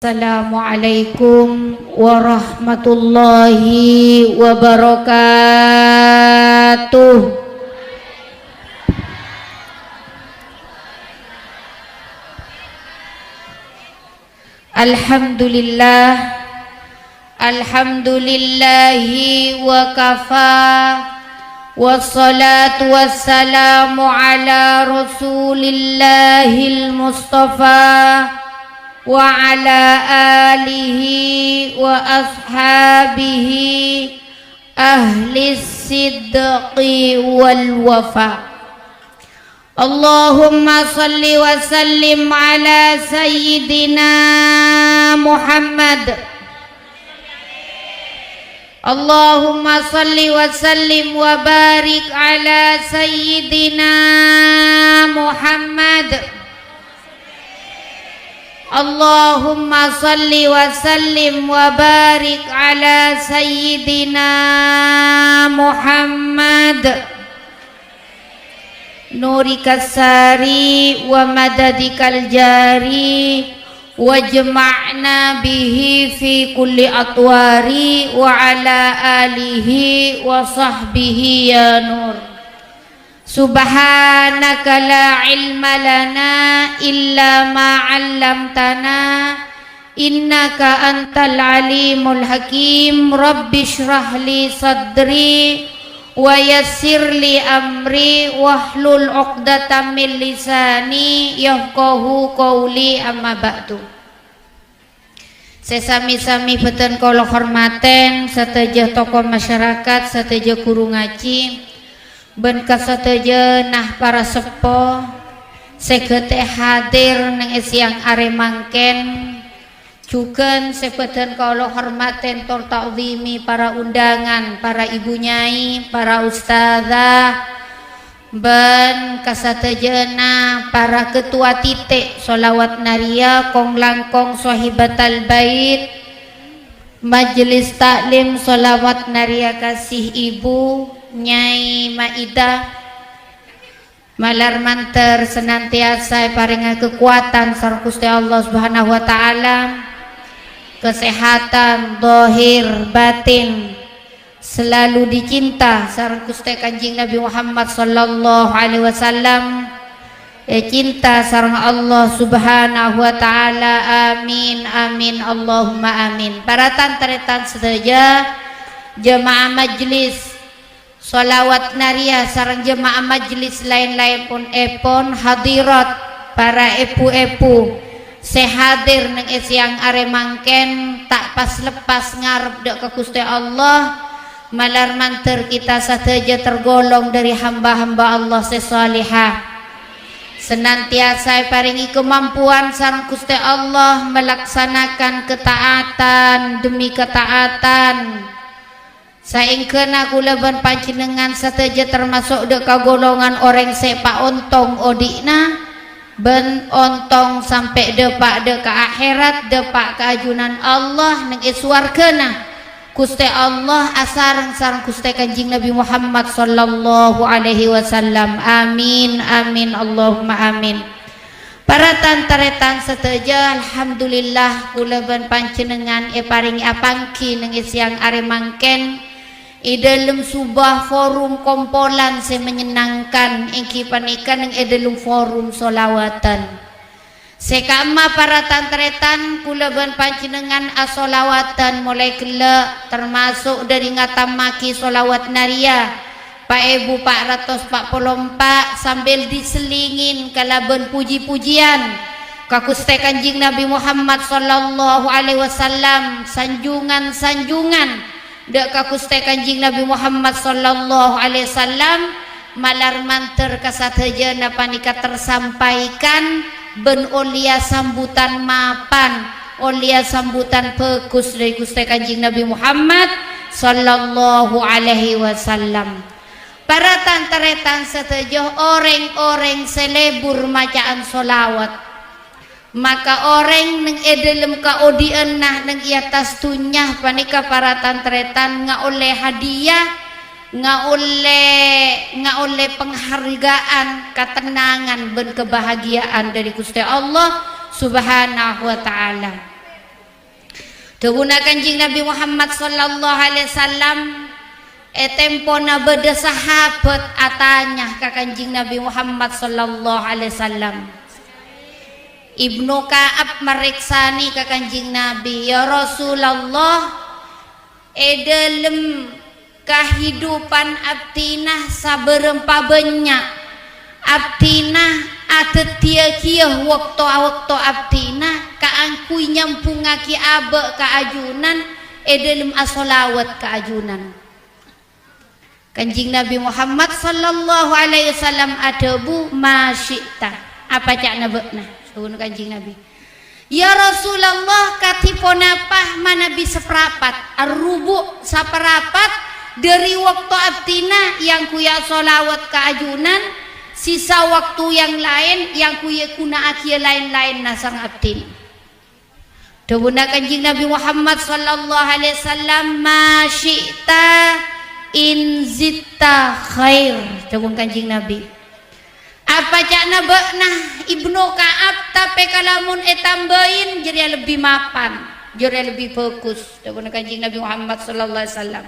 Assalamualaikum warahmatullahi wabarakatuh. Alhamdulillahi wa kafa, wassalatu wassalamu ala rasulillahil mustafa wa ala alihi wa ashabihi ahli sidqi wal wafa. Allahumma salli wa sallim ala sayyidina Muhammad. Allahumma salli wa sallim wa barik ala sayyidina Muhammad. Allahumma salli wa sallim wa barik ala sayyidina Muhammad. Nurikas sari wa madadikal jari wajma'na bihi fi kulli atwari wa ala alihi wa sahbihi ya nur. Subhanaka la ilma lana illa ma 'allamtana innaka antal alimul hakim. Rabbi shrah li sadri wa yassir li amri wahlul 'uqdatam min lisani yafqahu qawli, amma ba'du. Sesami-sami beten kula hormaten sateujeut tokoh masyarakat, sateujeut guru ngaji, ben kasatejeun nah para sepuh segete hadir nang siang are mangken. Jukeun sepeteun kaula hormaten tor ta'zimi para undangan, para ibu nyai, para ustazah, ben kasatejeuna para ketua titik sholawat naria, kong langkong sahibatal bait, majelis taklim sholawat naria kasih ibu Nyai Maidah, malar manter senantiasa paringa kekuatan sareng Gusti Allah Subhanahu wa taala, kesehatan zahir batin, selalu dicinta sareng Gusti Kanjeng Nabi Muhammad sallallahu alaihi wasallam, cinta sareng Allah Subhanahu wa taala. Amin amin Allahumma amin. Para tantaretan sedaya jemaah majelis sholawat naria sareng jemaah majelis lain-lain pun hadirat, para epu-epu sehadir nang siang are mangken tak pas lepas ngarep dek ke Gusti Allah, malar manter kita sateja tergolong dari hamba-hamba Allah sesalihah, senantiasa paringi kemampuan sareng Gusti Allah melaksanakan ketaatan demi ketaatan. Saengkeuna kula ban panjenengan sateja termasuk dek kagolongan orang sepak ontong odina, ben ontong sampai depak dek ke akhirat, depak ke ajunan Allah nang iswarkeuna Gusti Allah asareng sareng Gusti Kanjeng Nabi Muhammad sallallahu alaihi wasallam. Amin amin Allahumma amin. Para tantaretan sateja alhamdulillah kula ban panjenengan paringi apangki nang siang are mangken dalam sebuah forum kompolan saya menyenangkan ingki panikan yang dalam forum solawatan. Sekama para tantretan kula ban panjenengan asolawatan mulai kelak termasuk dari ngatamaki solawat naria Pak Ibu 444 sambil diselingin kalaban puji-pujian ka Gusti Kanjeng Nabi Muhammad sallallahu alaihi wasallam, sanjungan-sanjungan dek ka Gusti Kanjeng Nabi Muhammad sallallahu alaihi wasallam, malar manter kasatejeuna panika tersampaikan ben olia sambutan mapan, olia sambutan pekus dari Gusti Kanjeng Nabi Muhammad sallallahu alaihi wasallam. Para tantaretan satejo orang-orang selebur macaan solawat, maka orang neng edelem ka odien nah neng iatas tunyah panika para tantretan nga oleh hadiah, nga oleh penghargaan, ketenangan ben kebahagiaan dari Gusti Allah Subhanahu wa taala. Dawuna Kanjing Nabi Muhammad sallallahu alaihi wasallam tempona beda sahabat atanya ka Kanjing Nabi Muhammad sallallahu alaihi wasallam. Ibnu Ka'ab mariksani ka Kanjing Nabi, ya Rasulullah, dalam kehidupan abdina saberempa banyak abdina ada tiap waktu abdina kaangkui nyampungaki abe keajunan dalam asolawat keajunan. Kanjing Nabi Muhammad sallallahu alaihi wasallam adabu masyita apa cak nabekna suun Kanjing Nabi, ya Rasulullah katipon apa mana bisa seperapat arrubu saperapat dari waktu abdina yang kuya solawat keajunan, sisa waktu yang lain yang kuya kuna akhir lain-lain nasang abdin. Dawuna Kanjing Nabi Muhammad sallallahu alaihi wasallam masyita in zitta khair. Dawun Kanjing Nabi apa cak nabekna Ibnu Ka'ab tapi kalamun tambahin jadi lebih mapan, jadi lebih fokus. Dawun Kanjing Nabi Muhammad sallallahu alaihi wasallam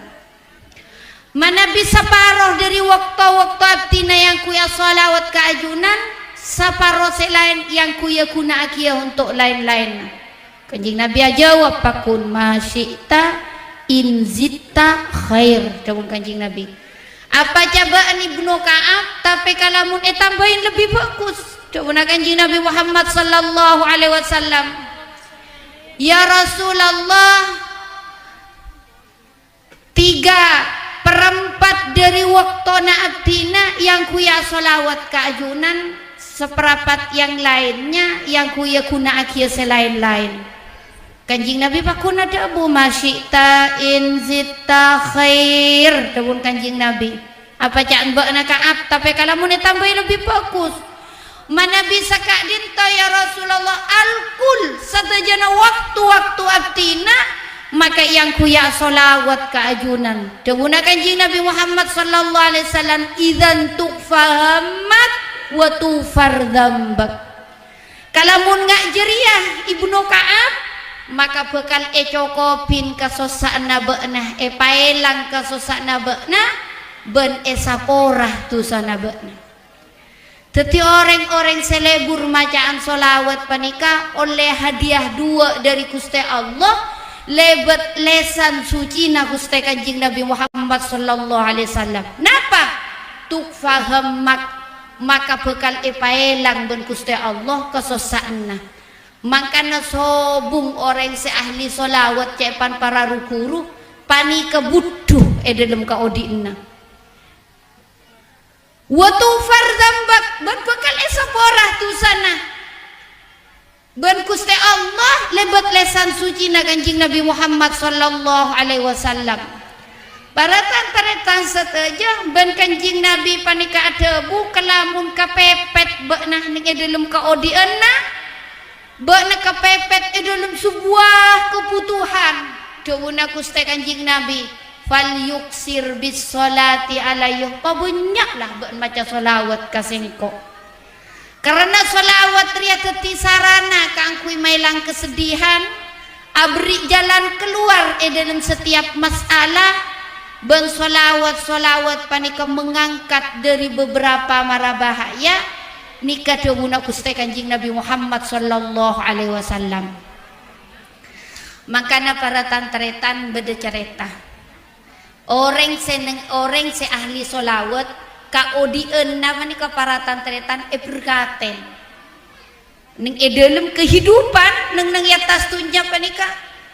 mana bisa paruh dari waktu-waktu abdina yang kuya salawat keajunan, separuh selain yang kuya guna akia untuk lain-lain. Kanjing Nabi jawab pakun masyita in zitta khair. Dawun Kanjing Nabi apa cobaan Ibnu Ka'ab tapi kalamun tambahin lebih bagus. Dawun Kanjing Nabi Muhammad sallallahu alaihi wasallam, ya Rasulullah, 3/4 dari waktu abdina yang kuya solawat keajunan, seperapat yang lainnya yang kuya guna akhir selain-lain. Kanjing Nabi pakun ada abu masyita in zitta khair. Dawun Kanjing Nabi apa cak mbakna Ka'ab tapi kalau mau tambahin lebih bagus, mana bisa kak dinta ya Rasulullah alkul sadajana waktu-waktu abdina maka yang kuya solawat keajunan. Dawuna Kanjing Nabi Muhammad sallallahu alaihi wasallam idzan tufahammat wa tufar dzambak. Kalamun ngak jeriah Ibnu Ka'ab maka bekal cokopin kasosakna beunah paelang kasosakna beunah ben saporah tusana beunah. Teti orang-orang selebur macaan solawat panika oleh hadiah 2 dari Gusti Allah lebet lesan suci na Gusti Kanjing Nabi Muhammad sallallahu alaihi wasallam. Napa? Tuk faham maka bekal paelang ben Gusti Allah kasosakna. Makanya sobung orang se ahli solawat cepan para rukuru pani kebutuh dalam kaodina watu farzambak ban bekal esaporah tu sana ban Gusti Allah lebat lesan suci na Kanjing Nabi Muhammad sallallahu alaihi wasallam. Para tantaretan sateja ban Kanjing Nabi panika adebu kelamun kapepet beunah ning dalam kaodina bakna kepepet dalam sebuah kebutuhan. Dawuna Gusti Kanjing Nabi fal yuksir bis salati alayhi, pabanyaklah bak maca solawat kasengko karena solawat ria teti sarana kangkui mailang kesedihan abri jalan keluar dalam setiap masalah. Ben solawat panika mengangkat dari beberapa mara bahaya nikah dawuna Gusti Kanjing Nabi Muhammad sallallahu alaihi wasallam. Makana para tantretan beda cerita orang se ahli solawat kaodien nama nika para tantretan berkaten ning dalam kehidupan neng atas tunja panika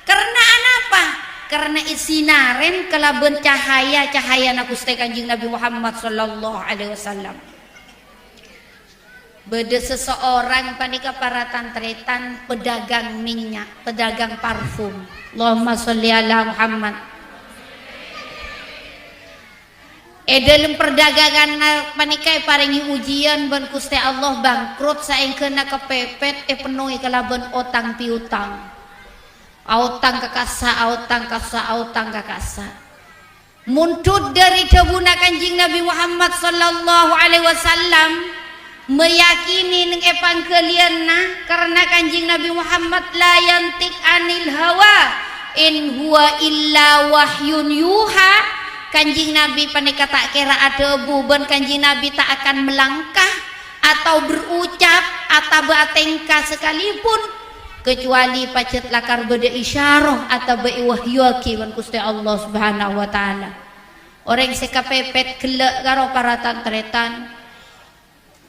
karena apa? Karena isinaren kalaben cahaya na Gusti Kanjing Nabi Muhammad sallallahu alaihi wasallam. Beda seseorang panika para tantretan pedagang minyak, pedagang parfum. Allahumma sholli ala Muhammad. Dalam perdagangan panika paringi ujian ban Gusti Allah bangkrut saengkeuna kepepet penuhi kalaban otang piutang. Autang kakasa. Muntut dari dawuna Kanjing Nabi Muhammad sallallahu alaihi wasallam meyakini ning epangkelianna karena Kanjing Nabi Muhammad la yantik anil hawa in huwa illa wahyun yuha. Kanjing Nabi panika tak kira ada buban kanjing Nabi tak akan melangkah atau berucap atau bertengkar sekalipun kecuali pacet lakar beda isyarah atau wahyu akiban Gusti Allah Subhanahu wa taala. Orang sekapepet gelek karo para tantretan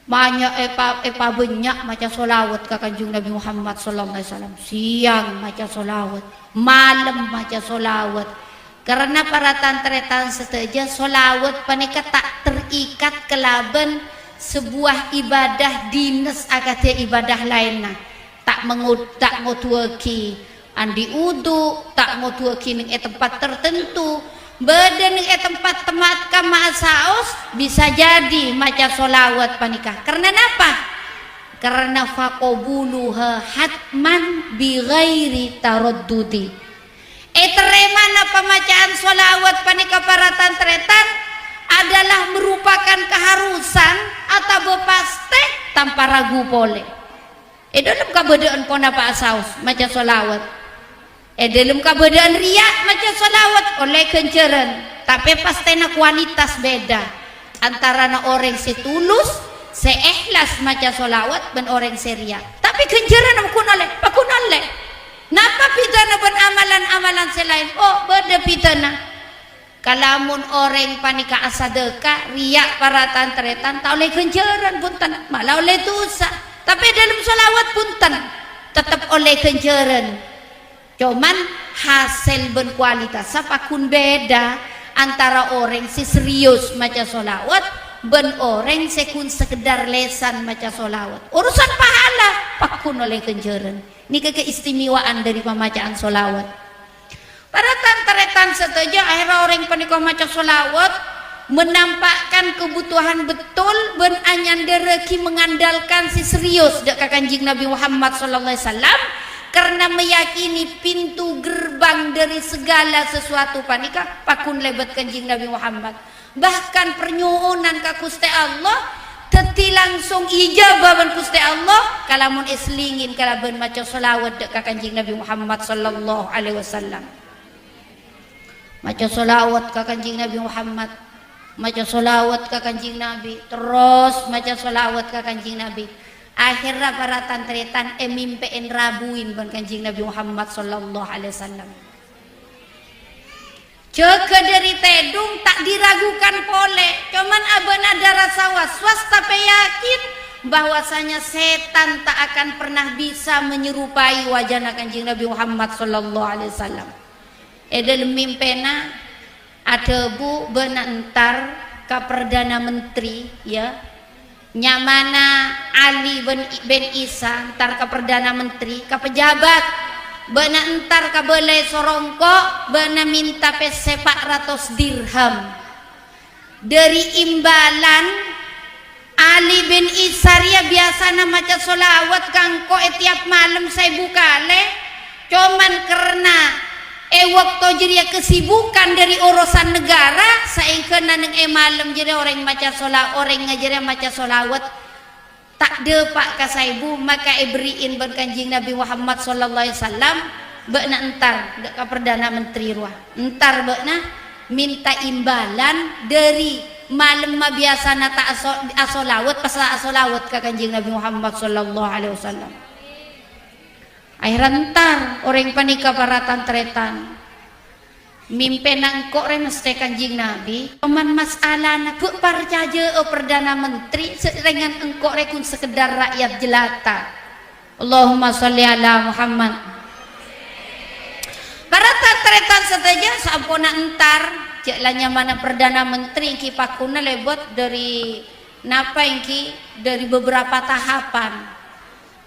banyak banyak maca solawat ka Kanjeng Nabi Muhammad sallallahu alaihi wasallam. Siang maca solawat, malam maca solawat. Karena para tantretan setuju solawat panika tak terikat kelaban sebuah ibadah dinas agate ibadah lainna. Tak ngotuaki andi udu, tak ngotuaki ning tempat tertentu. Badan ning tempat-tempat kama saos bisa jadi maca solawat panikah. Karena apa? Karena faqabuluha hatman bi ghairi taraddudi. Terema pemacaan solawat panikah para tantretan adalah merupakan keharusan atau paste tanpa ragu boleh. Dalam kabadaan pona pa saus maca solawat. Dalam kabadaan riak maca solawat oleh kenceran. Tapi pastena kualitas beda antara na orang setulus, seikhlas maca solawat dan orang seria. Tapi kenceran pakun oleh. Napa pitana ban amalan-amalan selain? Oh, beda pitana. Kalamun orang panika asadeka riak para tantretan tak oleh kenceran punten, malah oleh dosa. Tapi dalam solawat punten tetap oleh kenceran. Cuman hasil ben kualitas sapakun beda antara orang si serius maca solawat ben orang sekun sekedar lesan maca solawat. Urusan pahala pakun oleh kenceran. Ini keistimewaan dari pembacaan solawat. Para tantretan setuju akhirnya orang panikah maca solawat menampakkan kebutuhan betul ben anyan dereki mengandalkan si serius dek Kanjeng Nabi Muhammad sallallahu alaihi wasallam karena meyakini pintu gerbang dari segala sesuatu panikah pakun lebat Kanjeng Nabi Muhammad. Bahkan pernyuunan ka Gusti Allah teti langsung ijabah ban Gusti Allah kalamun islingin kalaban maca solawat dek Kanjeng Nabi Muhammad sallallahu alaihi wasallam. Maca solawat ka Kanjeng Nabi Muhammad, maca solawat ka Kanjeng Nabi, terus maca solawat ka Kanjeng Nabi. Akhirnya para tantretan mimpein rabuin ban Kanjeng Nabi Muhammad sallallahu alaihi wasallam. Jika dari tedung tak diragukan pole, cuman aban ada rasa was-was tapi yakin bahwasanya setan tak akan pernah bisa menyerupai wajah Kanjeng Nabi Muhammad sallallahu alaihi wasallam. Dalam mimpena ada bu benantar ke Perdana Menteri ya nyamana Ali bin Isa antar ke Perdana Menteri ke pejabat bena entar ke belai sorongko bena minta sepak ratus dirham dari imbalan Ali bin Isaria biasa maca solawat kangko tiap malam saya bukale cuman karena waktu jadi kesibukan dari urusan negara saya kena neng malam jadi orang maca solawat orang ngajar maca solawat tak depak ka saibu maka beriin ban Kanjeng Nabi Muhammad sallallahu alaihi wasallam bekna entar dek ka Perdana Menteri ruah entar bekna minta imbalan dari malam ma biasa tak asolawat pas asolawat ka Kanjeng Nabi Muhammad sallallahu alaihi wasallam. Akhirnya entar orang panika para tantretan mimpenang kok remeste Kanjeng Nabi cuman masalah na ku parcaja Perdana Menteri serengan engkok rekun sekedar rakyat jelata. Allahumma sholli ala Muhammad. Para tantretan saja sampuna entar jalannya mana Perdana Menteri ki pakuna lebot dari napa ingki dari beberapa tahapan.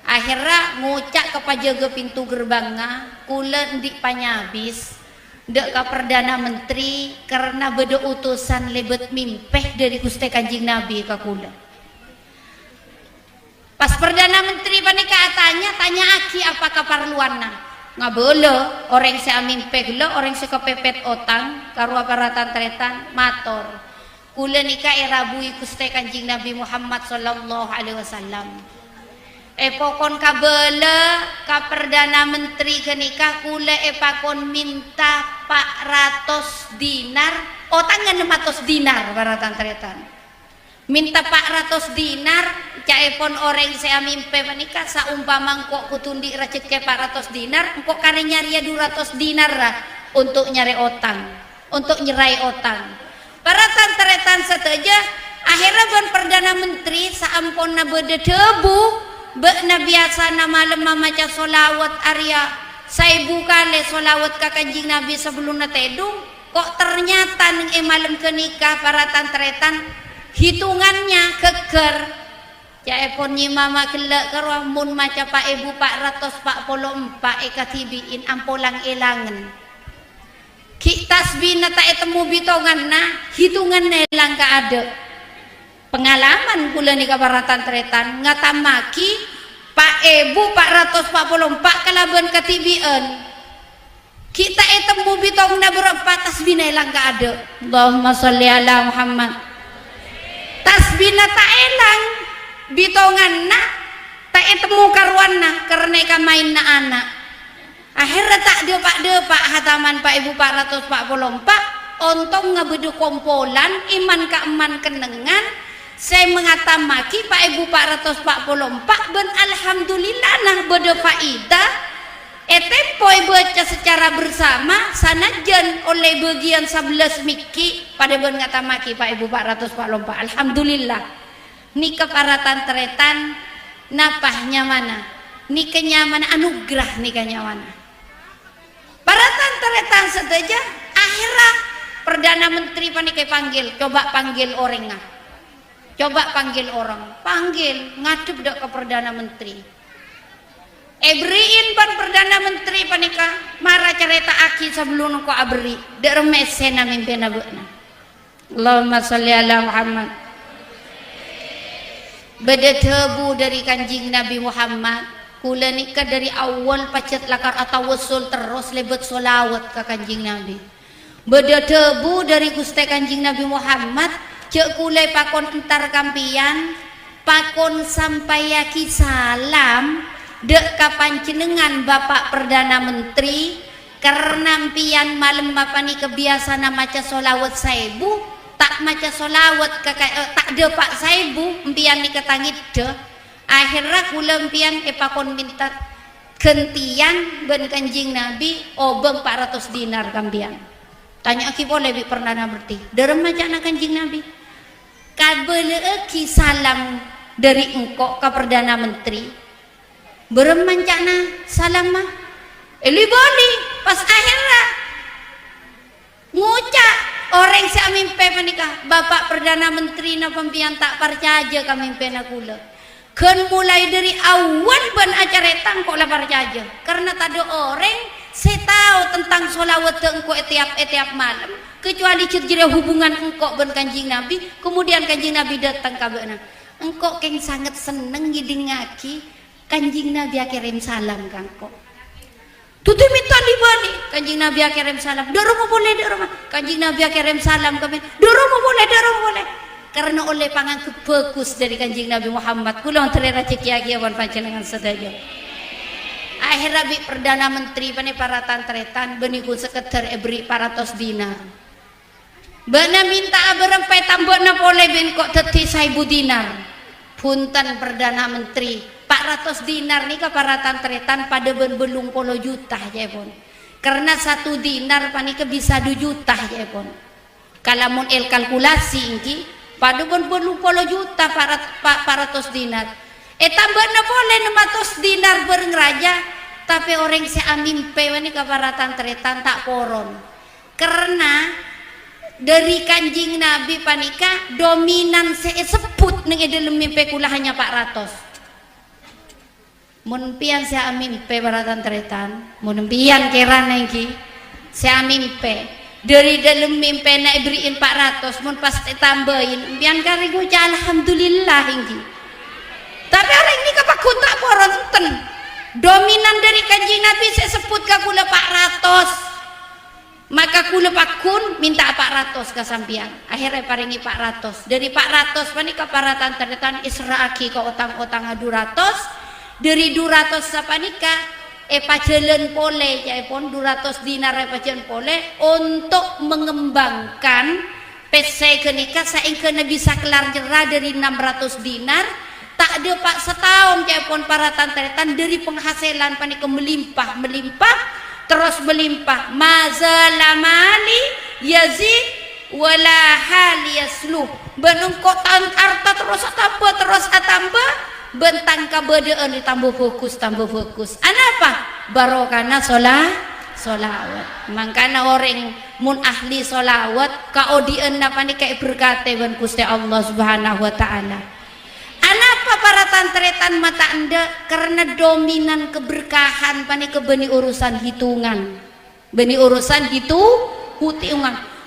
Akhirnya ngucak ke pajaga pintu gerbangnya kula ndik panyabis dek ka Perdana Menteri karena beda utusan lebet mimpeh dari Gusti Kanjeng Nabi ka kula. Pas Perdana Menteri panika tanya aki apa keperluanna ngabelo orang si mimpeh lo orang si kepepet otang karua para tantretan mator kula nika erabui Gusti Kanjeng Nabi Muhammad sallallahu alaihi wasallam. Pokon kabele ka Perdana Menteri kenikah kule pakon minta 400 dinar tangan 600 dinar baratan tretan minta 400 dinar caepon orang saya mimpe menikah saumpama kok kutundi racik ke 400 dinar kok kare nyari 200 dinar lah untuk nyari otang untuk nyerai otang baratan tretan seteja akhirnya ban Perdana Menteri saampon na bede debu na biasa na malam mamaca solawat Arya saya kali solawat ka Kanjing Nabi sebelum na tedung kok ternyata neng malam kenikah para tantretan hitungannya keker ya epon nyi mama kelak karwa mun maca pak ibu 444 ekatibiin ampolang elangan ki tasbina tak etemu bitongan na hitungan nelang ka ada pengalaman kula nika para tantretan ngatamaki Pak Ibu 444 kalaban katibian kita etemu bitong na berapa tasbina elang ka ada Allahumma sholli ala Muhammad tasbina tak elang bitongan na tak etemu karuan na karena ka main na anak akhirnya tak depak hataman Pak Ibu 444 ontong ngabedu kompolan iman ka eman kenengan saya mengatamaki Pak Ibu 444 ben alhamdulillah nah beda faidah tempo baca secara bersama sanajan oleh bagian 11 miki pada ben ngatamaki Pak Ibu 444 alhamdulillah nikah para tantretan napahnya mana nikahnya mana anugerah nikahnya mana para tantretan sedaja akhirnya Perdana Menteri panikai panggil coba panggil orangnya coba panggil orang panggil ngadup dok ke Perdana Menteri beriin pan Perdana Menteri panika marah cerita aki sebelum ko abri dek remesena mimpin abuna Allahumma sholli ala Muhammad beda tebu dari Kanjing Nabi Muhammad kula nikah dari awal pacet lakar atau wasul terus lebet solawat ke Kanjing Nabi beda tebu dari Gusti Kanjing Nabi Muhammad cek kulai pakon entar kampian pakon sampai yaki salam dek kapan jenengan Bapak Perdana Menteri karena pian malam bapani kebiasaan maca solawat saibu tak maca solawat tak de pak saibu empian ni ketangit de akhirnya kula empian pakon minta gentian ben Kanjing Nabi obeng 400 dinar kampian tanya aki boleh bi Perdana Menteri derem maca na Kanjing Nabi kabele ki salam dari engkau ke Perdana Menteri berem mancana salam mah boli pas akhirnya ngucap orang si amimpe menikah Bapak Perdana Menteri na pempian tak percaya kami pena kula kan mulai dari awal ban acara tangkok lah percaya karena tadi orang saya tahu tentang solawat engkau etiap malam kecuali cerjira hubungan engkau ben Kanjing Nabi kemudian Kanjing Nabi datang kabena engkau keng sangat seneng ngaki Kanjing Nabi kirim salam kangkok tutu minta dibani Kanjing Nabi kirim salam dorong boleh dorong Kanjing Nabi kirim salam kami dorong boleh karena oleh pangan kebagus dari Kanjing Nabi Muhammad kula terera ceki awan panjenengan sedaya akhirnya bi Perdana Menteri pani para tantretan beniku sekedar beri 400 dinar bana minta berempai tambah na boleh ben kok teti 1000 dinar punten Perdana Menteri 400 dinar nih ke para tantretan pada belum puluh juta ya pun karena 1 dinar panika bisa 2 juta ya pun kalau mon el kalkulasi ini pada belum puluh juta 400 dinar tambah na boleh 600 dinar bareng raja tapi orang si amimpe ini ke para tantretan tak poron karena dari Kanjing Nabi panika dominan sebut neng dalam mimpi kula hanya 400 mun pian saya mimpi para tantretan mun pian kira nengki saya mimpi dari dalam mimpi nak beriin 400 mun pasti tambahin pian kari guca alhamdulillah ini tapi orang ini kapakun tak poron ten dominan dari Kanjing Nabi saya sebut ke kula 400 maka kula pakun minta 400 ke sampian akhirnya paringi 400 dari 400 panika para tantretan israaki ke otang-otang 200 dari 200 sapanika pajelen pole ya pon 200 dinar pajen pole untuk mengembangkan PC kenika saingkeuna bisa kelar jerah dari 600 dinar tak ada pak setahun ya pon para tantretan dari penghasilan panika melimpah terus melimpah mazalamali yazid wala hal yasluh benengko harta terus tambah bentang kabedean ditambah fokus anapa barokana solawat mangkana orang mun ahli solawat kaodieun panika berkate ban Gusti Allah Subhanahu wa taala. Anapa para tantretan mata anda karena dominan keberkahan panika benih urusan hitungan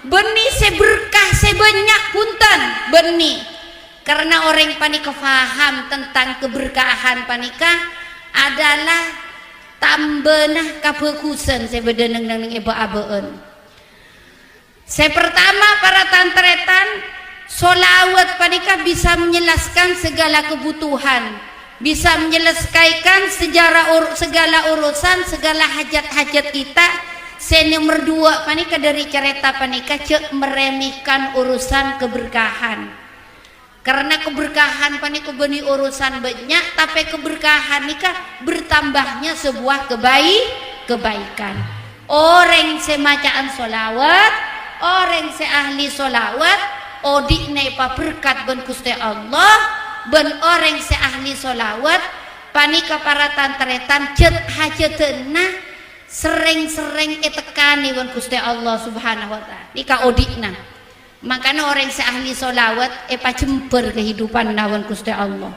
benih seberkah sebanyak punten benih karena orang panika faham tentang keberkahan panika adalah tambenah kafokusan sebedeneng nang ibu abeun. Pertama para tantretan solawat panika bisa menjelaskan segala kebutuhan, bisa menyelesaikan segala urusan, segala hajat-hajat kita. Nomor 2 panika dari cerita panika cek meremehkan urusan keberkahan. Karena keberkahan panika benih urusan banyak, tapi keberkahan nikah bertambahnya sebuah kebaikan. Orang semacaan solawat, orang seahli solawat, odik nepa berkat ben Gusti Allah, ben orang seahli solawat, panika para tantretan cet hajatena sering-sering etekani ben Gusti Allah Subhanahu wa taala. Nika odikna. Makanya orang seahli solawat jember kehidupan nawan Gusti Allah.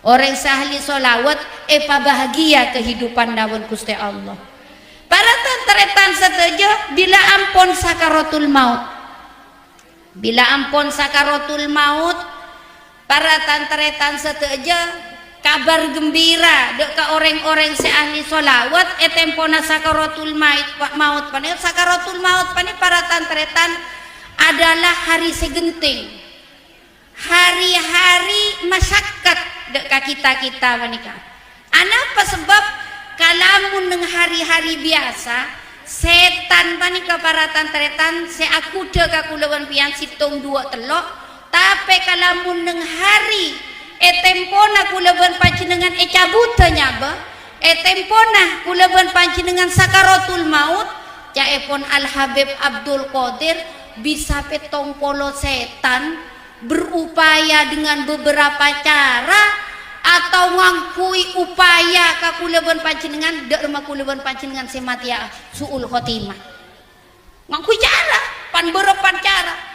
Orang seahli solawat bahagia kehidupan nawan Gusti Allah. Para tantretan setuju bila ampun sakaratul maut. Bila ampun sakaratul maut, para tantretan setuju kabar gembira dek ka orang-orang seahli solawat tempona sakaratul maut pane sakaratul maut pane para tantretan adalah hari segenting, hari-hari masyarakat dek kita menikah. Anapa sebab kalamun neng hari-hari biasa setan panika para tantretan aku dek aku lawan pian situng 2 telok, tapi kalamun neng hari tempona kulaban panjenengan cabutanya ba tempona kulaban panjenengan sakaratul maut jaepon Al Habib Abdul Qadir bisa petong polo setan berupaya dengan beberapa cara atau ngangkui upaya kakulaban panjenengan derma kulaban panjenengan sematia suul khotimah ngangkui cara pan berepan cara.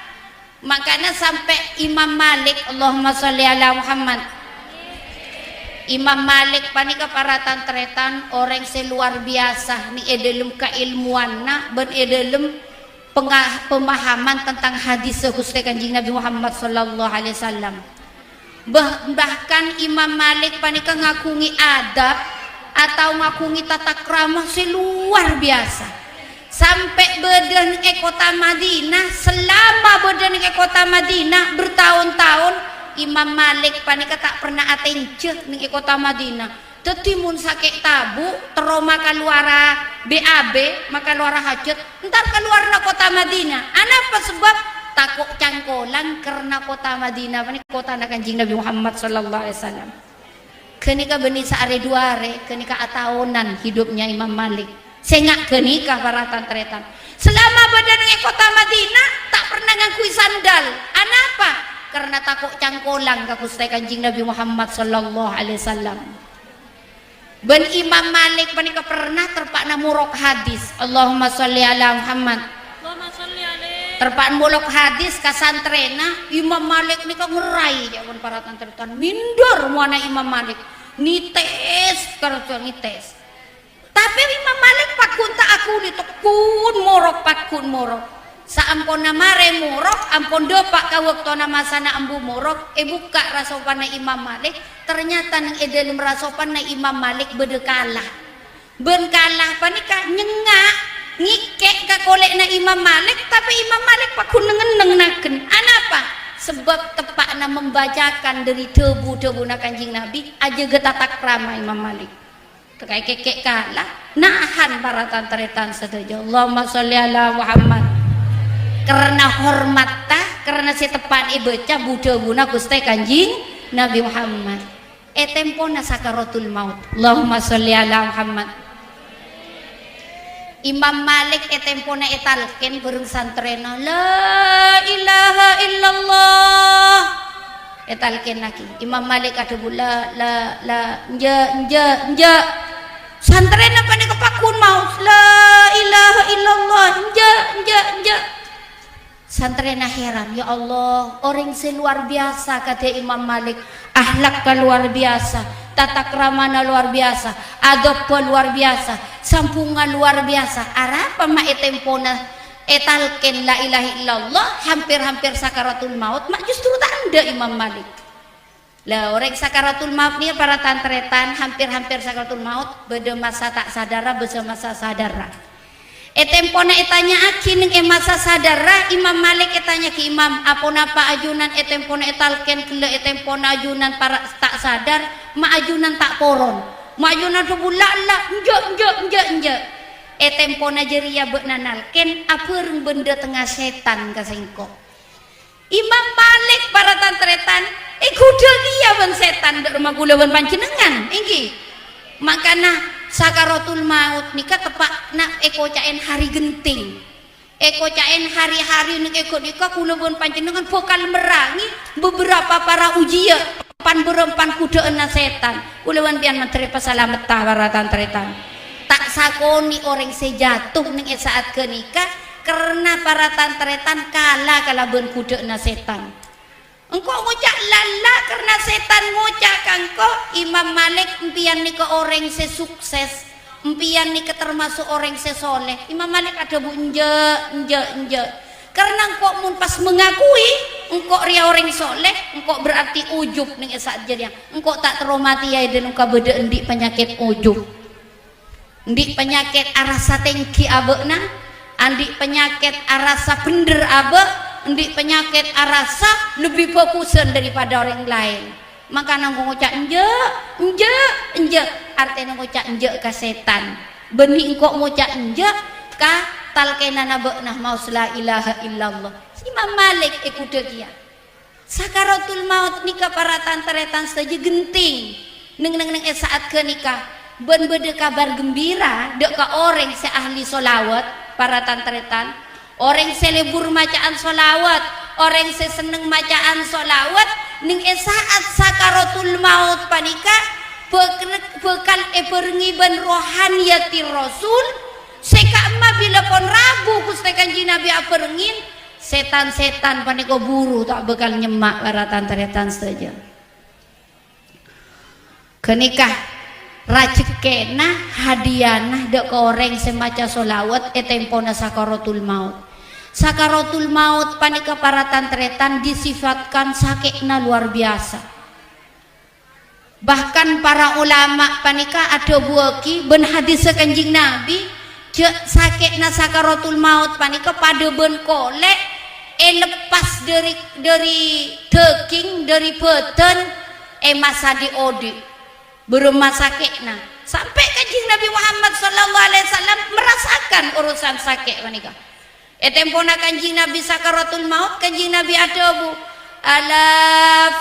Makanya sampai Imam Malik Allahumma sholli ala Muhammad, Imam Malik panika para tantretan orang seluar biasa ni dalam keilmuanna ben dalam pemahaman tentang hadis Gusti Kanjeng Nabi Muhammad sallallahu alaihi wasallam. Bahkan Imam Malik panika ngakungi adab atau ngakungi tata krama seluar biasa. Sampai badan kota Madinah, selama badan kota Madinah bertahun-tahun Imam Malik panika tak pernah atenceh ning kota Madinah. Tetimun sakit tabu teroma kaluara BAB maka luara hajat entar keluar na kota Madinah. Anapa sebab takut cangkolan karena kota Madinah panika kota na Kanjeng Nabi Muhammad sallallahu alaihi wasallam. Kenika benih saare duare kenika atahunan hidupnya Imam Malik. Sengak kenikah para tantretan selama badan kota Madinah tak pernah ngakui sandal. Anapa? Karena takut cangkolang ka Gusti Kanjeng Nabi Muhammad sallallahu alaihi wasallam. Ben Imam Malik panika pernah terpakna murok hadis Allahumma sholli ala Muhammad. Allahumma sholli alaihi. Terpakna murok hadis ka santrena Imam Malik nika ngerai jawan para tantretan minder muana Imam Malik nites karena nites. Tapi Imam Malik pakun tak aku ditukun morok pakun morok. Saampun mare morok, ampun dopak ka waktona masana ambu morok, buka rasopana Imam Malik, ternyata nang dalam rasopana Imam Malik bede kalah. Ben kalah panika nyengak ngikek ka kolekna Imam Malik, tapi Imam Malik pakun nengenengnakeun. Anapa? sebab tepakna membacakan dari debu na Kanjeng Nabi aja getatak ramai Imam Malik terkait kekek kalah nahan para tantretan setuju Allahumma sholli ala Muhammad karena hormat karena si tepan ibaca budeguna Gusti Kanjeng Nabi Muhammad tempona sakaratul maut Allahumma sholli ala Muhammad Imam Malik tempona talqin bareng santrena la ilaha illallah talqin lagi Imam Malik ada bula la nja santrena pane kepakun maut la ilaha illallah nja santrena heran ya Allah orang seluar biasa kata Imam Malik akhlak luar biasa tata kramana luar biasa adab luar biasa sampungan luar biasa arapa ma tempona talqin la ilaha illallah hampir-hampir sakaratul maut mak justru tanda Imam Malik lah orang sakaratul maut nih para tantretan hampir-hampir sakaratul maut beda masa tak sadara beda masa sadara tempona tanya aki ning masa sadara Imam Malik tanya ke Imam apa ajunan tempona talqin kele tempona ajunan para tak sadar ma ajunan tak poron ma ajunan tu bula la nje tempona jeria beuna nalken apeureng benda tengah setan ka sengko Imam Malik para tantretan kudu dia ban setan dak rumah kula ban panjenengan inggih makana sakaratul maut nika tepak nak caen hari genting caen hari-hari nika kula pun panjenengan bakal merangi beberapa para ujian pan berempan kudeuna setan kula wan pian menteri pasalamet para tantretan tak sakoni orang sejatuh ning saat kenika karena para tantretan kalah kalaban kudeuna setan engkau ngucak lala karena setan ngucak kangko Imam Malik empian nika orang sesukses empian nika termasuk orang sesoleh Imam Malik ada bu nje karena engkau mun pas mengakui engkau ria orang soleh engkau berarti ujub ning saat jadi engkau tak teromati ya dan engkau beda endik penyakit ujub endik penyakit arasa tengki abeuna andik penyakit arasa bener abe endik penyakit arasa lebih fokusan daripada orang lain maka nang ngucap nje artinya ngucap nje ka setan benih engkau ngucap nje ka talqinana beunah maus la ilaha illallah Imam Malik ikut dia sakaratul maut nika para tantretan saja genting neng saat ke nikah ben bede kabar gembira dek ka orang se ahli solawat para tantretan orang selebur macaan solawat orang seneng macaan solawat ning saat sakaratul maut panika bekal perengiban rohaniyati rasul sekama bila pon rabu Gusti Kanjeng Nabi aperengin setan-setan panika buru tak bekal nyemak para tantretan saja kenikah rajekena hadianah dek orang semaca solawat tempona sakaratul maut sakaratul maut panika para tantretan disifatkan sakitna luar biasa bahkan para ulama panika ada buaki ben hadis Kanjeng Nabi cek sakitna sakaratul maut panika pada ben kolek lepas dari teking dari peten masa diodi berumah sakitna sampai Kanjeng Nabi Muhammad SAW merasakan urusan sakit panika tempona Kanjeng Nabi sakaratul maut Kanjeng Nabi adabu ala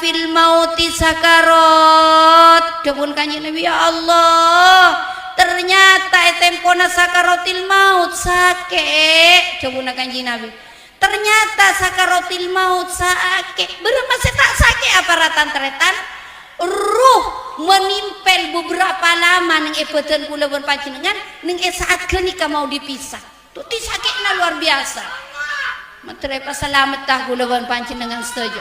fil mauti sakarat dapun Kanjeng Nabi ya Allah ternyata tempona sakaratul maut sakit dapun Kanjeng Nabi ternyata sakaratul maut sakit bermasa tak sakit apa tantretan ruh menimpel beberapa lama ning ebetan kula pun panjenengan ning saat kenika mau dipisah tuti sakitna luar biasa menteri pasalamet tah kula pun panjenengan setuju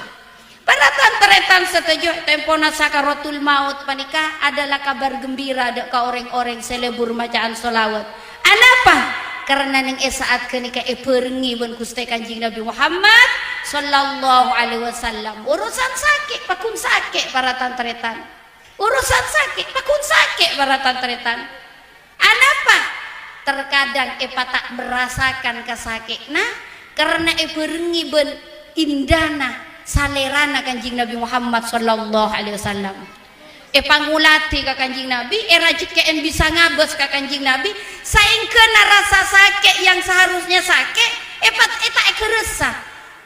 para tantretan setuju tempona sakaratul maut panika adalah kabar gembira dek ka orang-orang selebur macaan solawat anapa karena ning saat kenika perengi ben Gusti Kanjeng Nabi Muhammad sallallahu alaihi wasallam urusan sakit pakun sakit para tantretan urusan sakit pakun sakit para tantretan anapa terkadang tak merasakan kesakitna karena berengi ben indana salerana Kanjeng Nabi Muhammad sallallahu alaihi wasallam. Pangulati ka Kanjeng Nabi, rajikeun bisa ngabes ka Kanjeng Nabi, saengkeuna rasa sakit yang seharusnya sakit, eta keresa.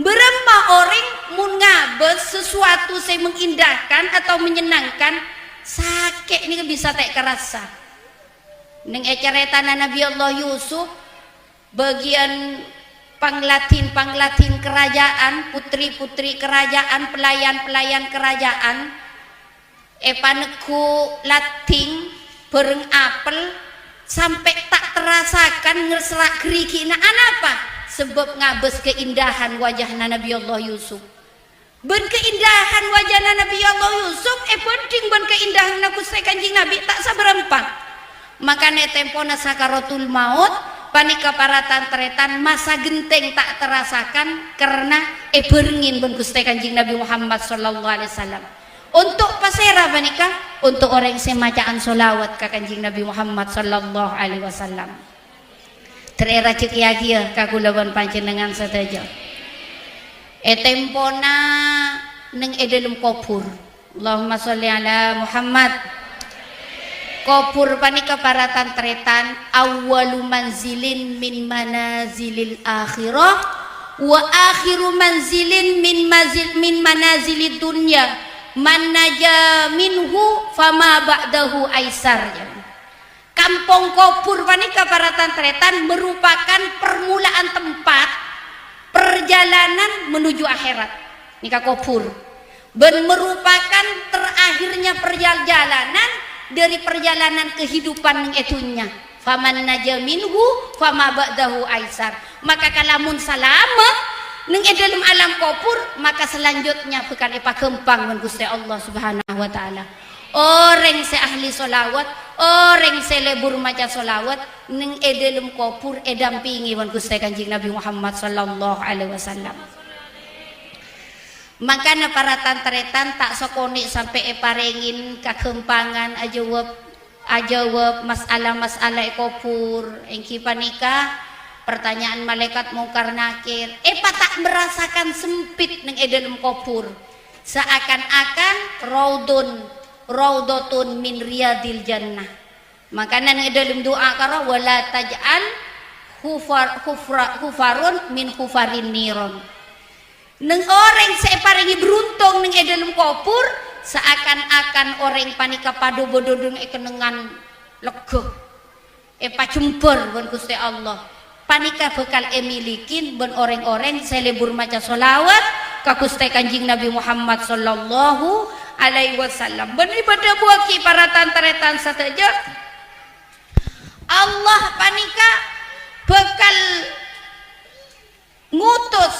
Berapa orang mun ngabes sesuatu saya mengindahkan atau menyenangkan, sakit ini bisa tak kerasa. Neng ceritana Nabi Allah Yusuf, bagian panglatin kerajaan, putri-putri kerajaan, pelayan kerajaan, paneku lating bereng apel sampai tak terasakan ngeserak gerikina apa? Sebab ngabes keindahan wajahna Nabi Allah Yusuf. Ben keindahan wajahna Nabi Allah Yusuf penting ben keindahan Gusti Kanjeng Nabi tak saberempang. Makanya tempona sakaratul maut panika para tantretan masa genteng tak terasakan karena berengin ben Gusti Kanjeng Nabi Muhammad sallallahu alaihi wasallam. Untuk pasera panika untuk orang semacaan solawat ka Kanjeng Nabi Muhammad sallallahu alaihi wasallam. Terera cek yagia kagulawan panjenengan sadaja. Tempona neng dalam kopur. Allahumma sholli ala Muhammad. Kopur panika para tantretan awwalu manzilin min manazilil akhirah wa akhiru manzilin min manazilid dunya. Man naja minhu fama ba'dahu aisar. Kampung Kopur panika para tantretan merupakan permulaan tempat perjalanan menuju akhirat. Nika Kopur ben merupakan terakhirnya perjalanan dari perjalanan kehidupan yang etunya. Faman naja minhu fama ba'dahu aisar. Maka kalamun selamat neng dalam alam Kopur, maka selanjutnya bukan kempang dengan Gusti Allah Subhanahu wa taala. Orang se ahli solawat, orang se lebur maca solawat neng dalam Kopur dampingi dengan Gusti Kanjeng Nabi Muhammad sallallahu alaihi wasallam. Makanya para tantretan tak sokoni sampai parengin kakempangan ajawab masalah Kopur engki panika. Pertanyaan malaikat mungkar nakir, tak merasakan sempit neng dalam Kopur, seakan-akan raudotun min riyadil jannah. Makanya neng dalam doa karo wala taj'al hufarun min hufarin niron. Neng orang separingi beruntung neng dalam Kopur, seakan-akan orang panika padu bododong kenengan legeh, jember ban Gusti Allah. Panika bekal emilikin ben orang-orang selebur maca solawat ka Gusti Kanjeng Nabi Muhammad sallallahu alaihi wasallam. Ben ibadah buaki para tantretan sateja Allah panika bekal ngutus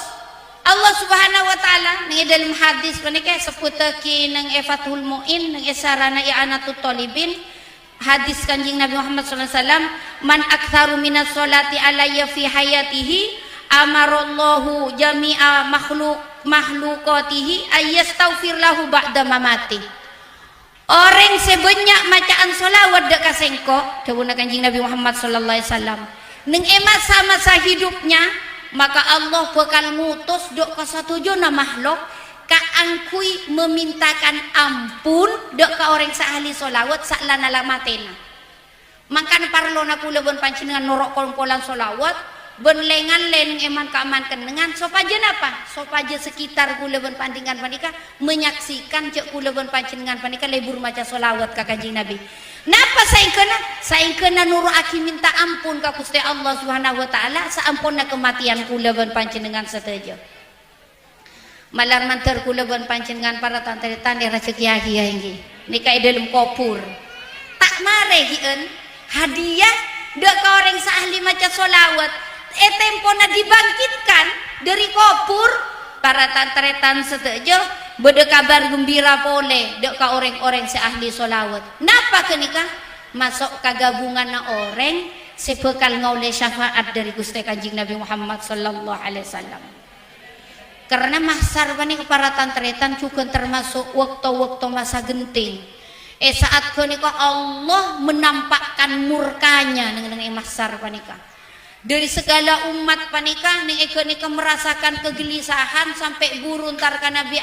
Allah Subhanahu wa taala ning dalam hadis panika seputeki nang Fathul Muin nang sarana i'anatut talibin. Hadis Kanjeng Nabi Muhammad SAW, man aktsaru minas sholati alayya fi hayatihi amarallahu jami'a makhlukatihi ayyastaghfir lahu ba'da mamati. Orang sebanyak macaan sholawat dek kasengko dawuh Kanjeng Nabi Muhammad sallallahu alaihi wasallam ning masa hidupnya, maka Allah bakal ngutus dok kasatujuna makhluk kaangkui memintakan ampun dok ka orang sahali solawat saklana lamatena. Makan parlona kula bon panjenengan norok kompolan solawat ben lengan len eman kaaman kenengan sopaja napa sopaja sekitar kula bon pandingan panika menyaksikan cek kula bon panjenengan panika lebur maca solawat ka Kanjeng Nabi. Napa saengkeuna nuruaki minta ampun ka Gusti Allah Subhanahu wa taala saampuna kematian kula bon panjenengan sateja. Malar mantar kula bon panjenengan para tantretan rezeki hagia inggi nika dalam Kopur tak mare hieun hadiah dek ka orang saahli maca solawat tempona dibangkitkan dari Kopur para tantretan setejo bede kabar gembira pole dek ka orang-orang seahli solawat. Napa kenika masuk kagabungan na orang sebekal ngaule syafaat dari Gusti Kanjeng Nabi Muhammad sallallahu alaihi wasallam. Karena mahsar panika para tantretan juga termasuk waktu-waktu masa genting. Saat kenika Allah menampakkan murkanya dengan mahsar panika. dari segala umat panikah ning eka merasakan kegelisahan sampai burun tarka Nabi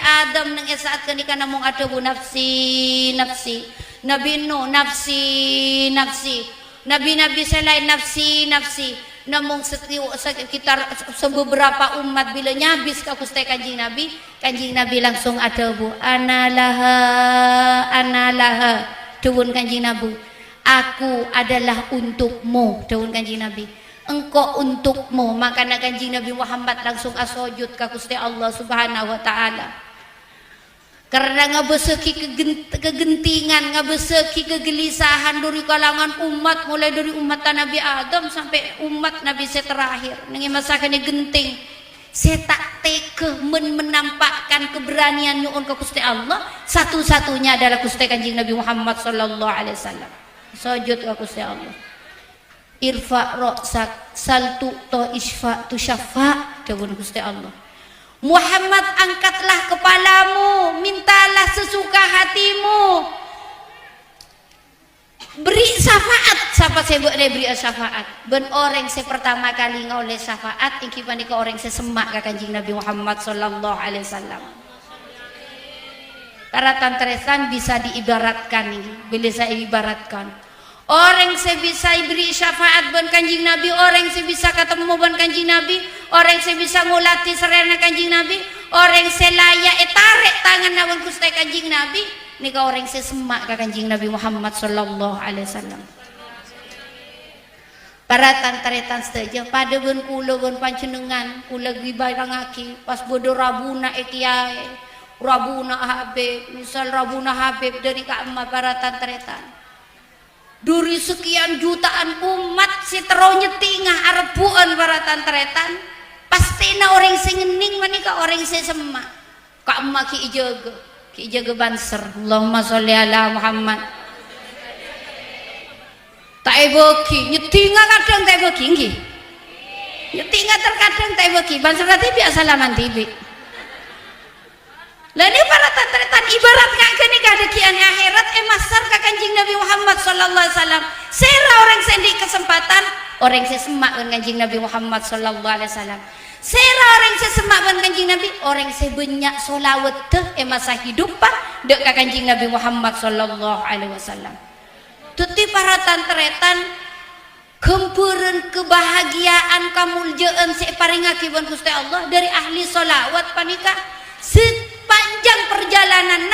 Adam ning saat kenika namung ada bu nafsi Nabi Nuh nafsi nabi selain nafsi namung sekitar sebeberapa umat bila nyabis ka Gusti kanjing Nabi langsung ada bu analaha dawuh kanjing Nabi, aku adalah untukmu dawuh kanjing Nabi, engkau untukmu. Makanya kanjing Nabi Muhammad langsung asujud ka Gusti Allah Subhanahu wa taala karena ngabeseki kegentingan, ngabeseki kegelisahan dari kalangan umat, mulai dari umat Nabi Adam sampai umat Nabi terakhir. Nang masakane genting saya tak teke menampakkan keberanian nyuun ke Gusti Allah, satu-satunya adalah Gusti kanjing Nabi Muhammad sallallahu alaihi wasallam. Sujud ke Gusti Allah. Irfa ra'sak saltu to isfa tu syafa dawuh Gusti Allah. Muhammad, angkatlah kepalamu, mintalah sesuka hatimu, beri syafaat. Siapa saya buat beri syafaat? Ben orang saya pertama kali ngoleh syafaat iki panika orang saya semak ka kanjing Nabi Muhammad sallallahu alaihi wasallam. Para tantresan bisa diibaratkan ini, bila saya ibaratkan orang saya bisa beri syafaat ban kanjing Nabi, orang saya bisa ketemu ban kanjing Nabi, orang saya bisa ngulati serena kanjing Nabi, orang saya layak tarik tangan nawan Gusti kanjing Nabi, nika orang saya semak ka kanjing Nabi Muhammad sallallahu alaihi wasallam. Para tantretan saja pada ban kula ban panjenengan kula gibarangaki pas bodo rabuna kiai, rabuna Habib, misal rabuna Habib dari ka emak para tantretan. Dari sekian jutaan umat si teronyetingah arbuan para tantretan pasti na orang sing ngening manika orang sing semak ka emak ki ijaga banser. Allahumma sholli ala Muhammad. Tak eboki nyetinga kadang tak eboki nggih. Nyetinga terkadang tak eboki banser tibi asalaman tibi. Lah ini para tantretan ibarat ngake ada kian akhirat masar ka kanjing Nabi Muhammad sallallahu alaihi wasallam. Sera orang sendi kesempatan orang sesemak dengan kanjing Nabi Muhammad sallallahu alaihi wasallam. Sera orang sesemak dengan kanjing Nabi, orang sebanyak solawat teh masa hidup pak dek ka kanjing Nabi Muhammad sallallahu alaihi wasallam. Tuti para tantretan kempureun kebahagiaan kamuljaan separingaki ban Gusti Allah dari ahli solawat panika sepanjang perjalanan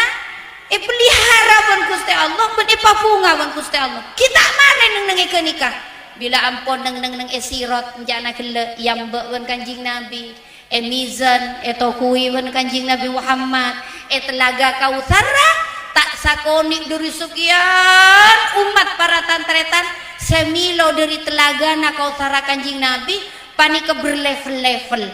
pelihara ban Gusti Allah ben papunga ban Gusti Allah. Kita mana neng nikah bila ampun neng esirot njana kele yang ban kanjing Nabi mizan kui ban kanjing Nabi Muhammad telaga kautsara tak sakoni dari sekian umat para tantretan semilo dari telaga kautsara kanjing Nabi panika berlevel-level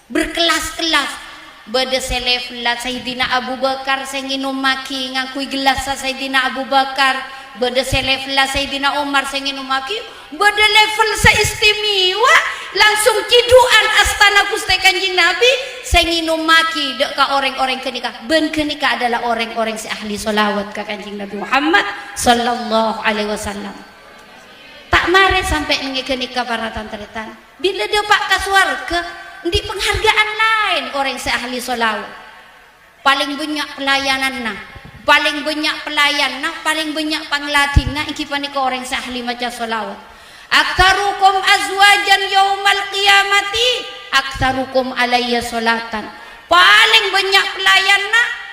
berkelas-kelas. Bada seleflat Sayyidina Abu Bakar saya nginum maki ngakui gelas Sayyidina Abu Bakar, bada seleflat Sayyidina Umar saya nginum maki, bada level seistimewa langsung ciduan astana Gusti kanjing Nabi saya nginum maki dek ka orang-orang kenika ben kenika adalah orang-orang si ahli solawat ka kanjing Nabi Muhammad sallallahu alaihi wasallam. Tak mare sampai nengi kenika para tantretan bila dia pak ka swarga di penghargaan lain orang seahli solawat paling banyak pelayanan paling banyak pelayan paling banyak panglatin iki panika orang seahli maca solawat. Aktsarukum azwajan yaumal qiyamati aktsarukum alayya solatan, paling banyak pelayan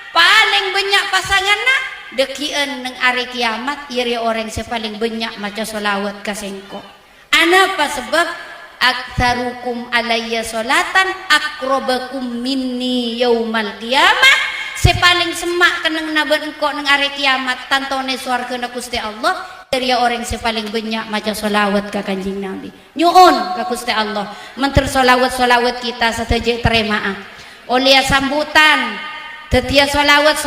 paling banyak pasangan dekieun nang ari kiamat iri orang se paling banyak maca solawat ka sengko. Anapa sebab aktsarukum alayya solatan akrobakum minni yaumal qiyamah, sepaling semak keneng naban engkau neng are kiamat tantone swarga na Gusti Allah dari orang sepaling banyak maca solawat ka kanjing Nabi. Nyuun ka Gusti Allah menter solawat kita sateje terima oleh sambutan tetia solawat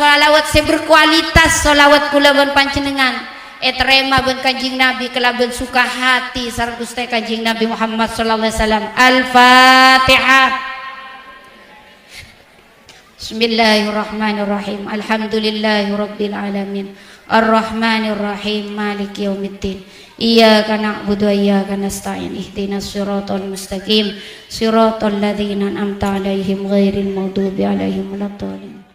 seberkualitas solawat kula ban panjenengan terima ben kanjing Nabi kelaben suka hati sareng Gusti kanjing Nabi Muhammad sallallahu alaihi wasallam. Al-Fatihah. Bismillahirrahmanirrahim. Alhamdulillahirabbil alamin. Ar-Rahmanir Rahim, Maliki Yaumiddin. Iyyaka na'budu wa iyyaka nasta'in. Ihdinas siratal mustaqim, siratal ladzina an'amta 'alaihim ghairil maghdubi 'alaihim waladdallin.